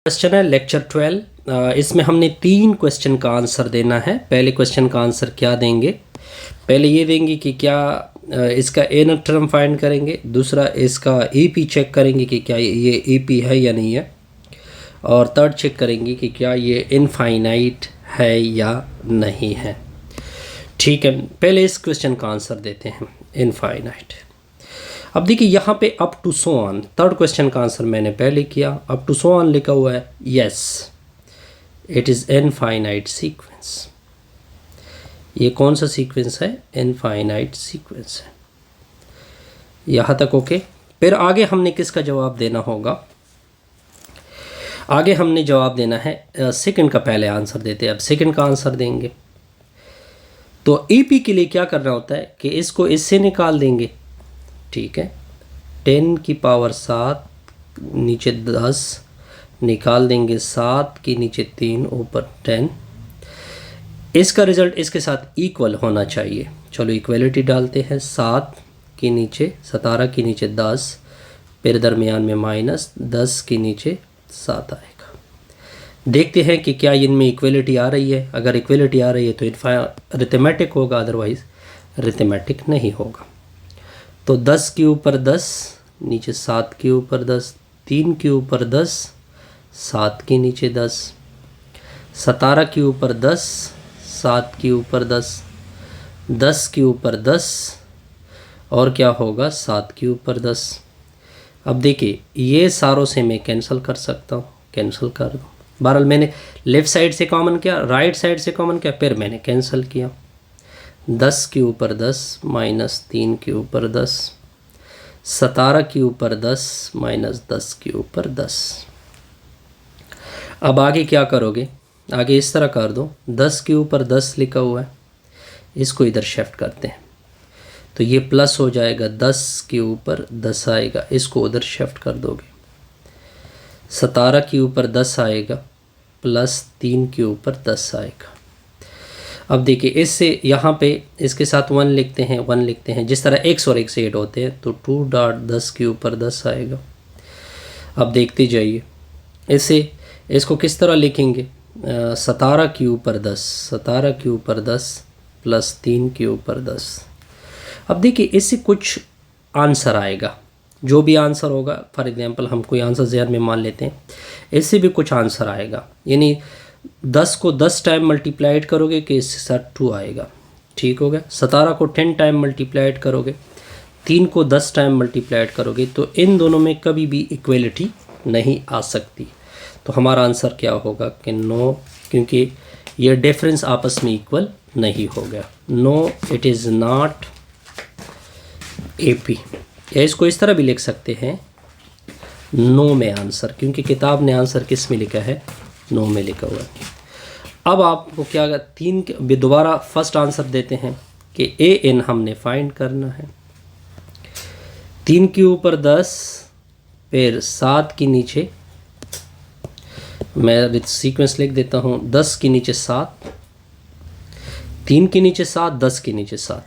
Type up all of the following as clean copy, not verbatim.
Question है lecture 12। इसमें हमने 3 क्वेश्चन का आंसर देना है। पहले क्वेश्चन का आंसर क्या देंगे, पहले ये देंगे कि क्या इसका एन टर्म फाइंड करेंगे, दूसरा इसका ईपी चेक करेंगे कि क्या ये ईपी है या नहीं है, और थर्ड चेक करेंगे कि क्या ये इनफाइनाइट है या नहीं है। ठीक है, पहले इस क्वेश्चन का आंसर देते हैं इनफाइनाइट। अब देखिए यहाँ पे up to so on, third question का आंसर मैंने पहले किया। अप टू सो ऑन लिखा हुआ है, yes it is infinite sequence. ये कौन सा सीक्वेंस है? इनफाइनाइट सीक्वेंस है। यहाँ तक ओके। फिर आगे हमने किसका जवाब देना होगा? आगे हमने जवाब देना है सेकंड का। पहले आंसर देते हैं, अब सेकंड का आंसर देंगे। तो ईपी के लिए क्या करना होता है कि इसको इससे निकाल देंगे। ठीक है, 10 की पावर 7 नीचे 10 निकाल देंगे, 7 की नीचे 3 ऊपर 10। इसका रिजल्ट इसके साथ इक्वल होना चाहिए। चलो इक्वलिटी डालते हैं। 7 की नीचे 17 की नीचे 10, फिर दरमियान में माइनस 10 की नीचे 7 आएगा। देखते हैं कि क्या इनमें इक्वलिटी आ रही है। अगर इक्वलिटी आ रही है तो अरिथमेटिक होगा, अदरवाइज अरिथमेटिक नहीं होगा। तो 10 के ऊपर 10 नीचे 7 के ऊपर 10, 3 के ऊपर 10 7 के नीचे 10, 17 के ऊपर 10 7 के ऊपर 10, 10 के ऊपर 10 और क्या होगा 7 के ऊपर 10। अब देखिए ये सारों से मैं कैंसिल कर सकता हूँ, कैंसिल कर दूँ। बहरहाल मैंने लेफ़्ट साइड से कॉमन किया, राइट साइड से कॉमन किया, फिर मैंने कैंसिल किया। 10 के ऊपर 10 माइनस 3 के ऊपर 10, 17 के ऊपर 10 माइनस 10 के ऊपर 10। अब आगे क्या करोगे? आगे इस तरह कर दो, 10 के ऊपर 10 लिखा हुआ है, इसको इधर शिफ्ट करते हैं तो ये प्लस हो जाएगा। 10 के ऊपर 10 आएगा, इसको उधर शिफ्ट कर दोगे। 17 के ऊपर 10 आएगा, प्लस 3 के ऊपर 10 आएगा। अब देखिए इससे यहाँ पे इसके साथ 1 लिखते हैं, 1 लिखते हैं। जिस तरह x और x ऐड होते हैं तो 2 डॉट 10 के ऊपर 10 आएगा। अब देखते जाइए इससे इसको किस तरह लिखेंगे। 17 के ऊपर 10, 17 के ऊपर 10 प्लस 3 के ऊपर 10। अब देखिए इससे कुछ आंसर आएगा, जो भी आंसर होगा। फॉर एग्जांपल हम कोई आंसर ज़हन में मान लेते हैं, इससे भी कुछ आंसर आएगा। यानी 10 को 10 टाइम मल्टीप्लाइड करोगे कि इसके साथ 2 आएगा। ठीक हो गया। 17 को 10 टाइम मल्टीप्लाइड करोगे, 3 को 10 टाइम मल्टीप्लाइड करोगे, तो इन दोनों में कभी भी इक्वलिटी नहीं आ सकती। तो हमारा आंसर क्या होगा कि नो, क्योंकि ये डिफरेंस आपस में इक्वल नहीं हो गया। No it is not AP. या इसको इस तरह भी लिख सकते हैं, नो में आंसर, क्योंकि किताब ने आंसर किस में लिखा है? नो में लिखा हुआ है। अब आपको क्या 3 दोबारा फर्स्ट आंसर देते हैं कि ए एन हमने फाइंड करना है। 3 के ऊपर 10 फिर 7 के नीचे, मैं विद सीक्वेंस लिख देता हूँ। 10 के नीचे 7, 3 के नीचे 7, 10 के नीचे 7,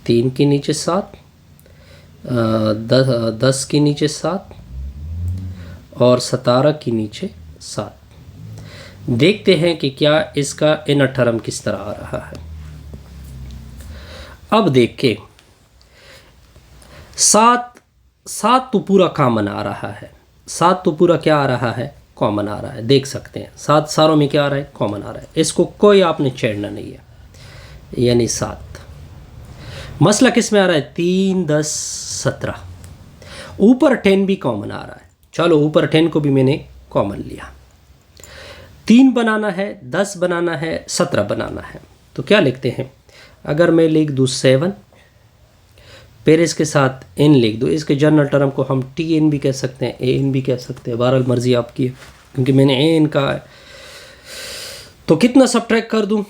3 के नीचे 7, 10 के नीचे 7 और 17 के नीचे 7। देखते हैं कि क्या इसका इनर टर्म किस तरह आ रहा है। अब देखिए 7 तो पूरा कॉमन आ रहा है। 7 तो पूरा क्या आ रहा है? कॉमन आ रहा है। देख सकते हैं 7 सारों में क्या आ रहा है? कॉमन आ रहा है। इसको कोई आपने छेड़ना नहीं है, यानी 7। मसला किस में आ रहा है? 3 10 17। ऊपर 10 भी कॉमन आ रहा है। चलो ऊपर 10 को भी मैंने कॉमन लिया। 3 बनाना है, 10 बनाना है, 17 बनाना है, तो क्या लिखते हैं? अगर मैं लिख दूँ 7, फिर इसके साथ n लिख दूँ। इसके जनरल टर्म को हम tn भी कह सकते हैं, an भी कह सकते हैं, बहरहाल मर्जी आपकी है, क्योंकि मैंने an कहा है। तो कितना सब्ट्रैक्ट कर दूँ?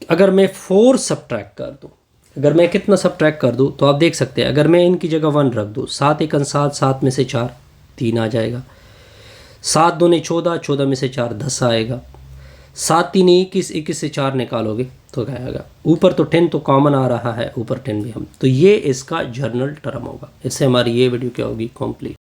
अगर मैं 4 सब्ट्रैक्ट कर दूँ, अगर मैं कितना सब्ट्रैक्ट कर दूँ तो आप देख सकते हैं, अगर मैं इनकी जगह 1 रख दूँ, 7 1 7, 7 में से 4 3 आ जाएगा। 7 2 14, 14 में से 4 10 आएगा। 7 3 21, 21 से 4 निकालोगे तो क्या आएगा? ऊपर तो 10 तो कॉमन आ रहा है, ऊपर 10 भी हम, तो ये इसका जर्नल टर्म होगा। इससे हमारी ये वीडियो क्या होगी? कंप्लीट।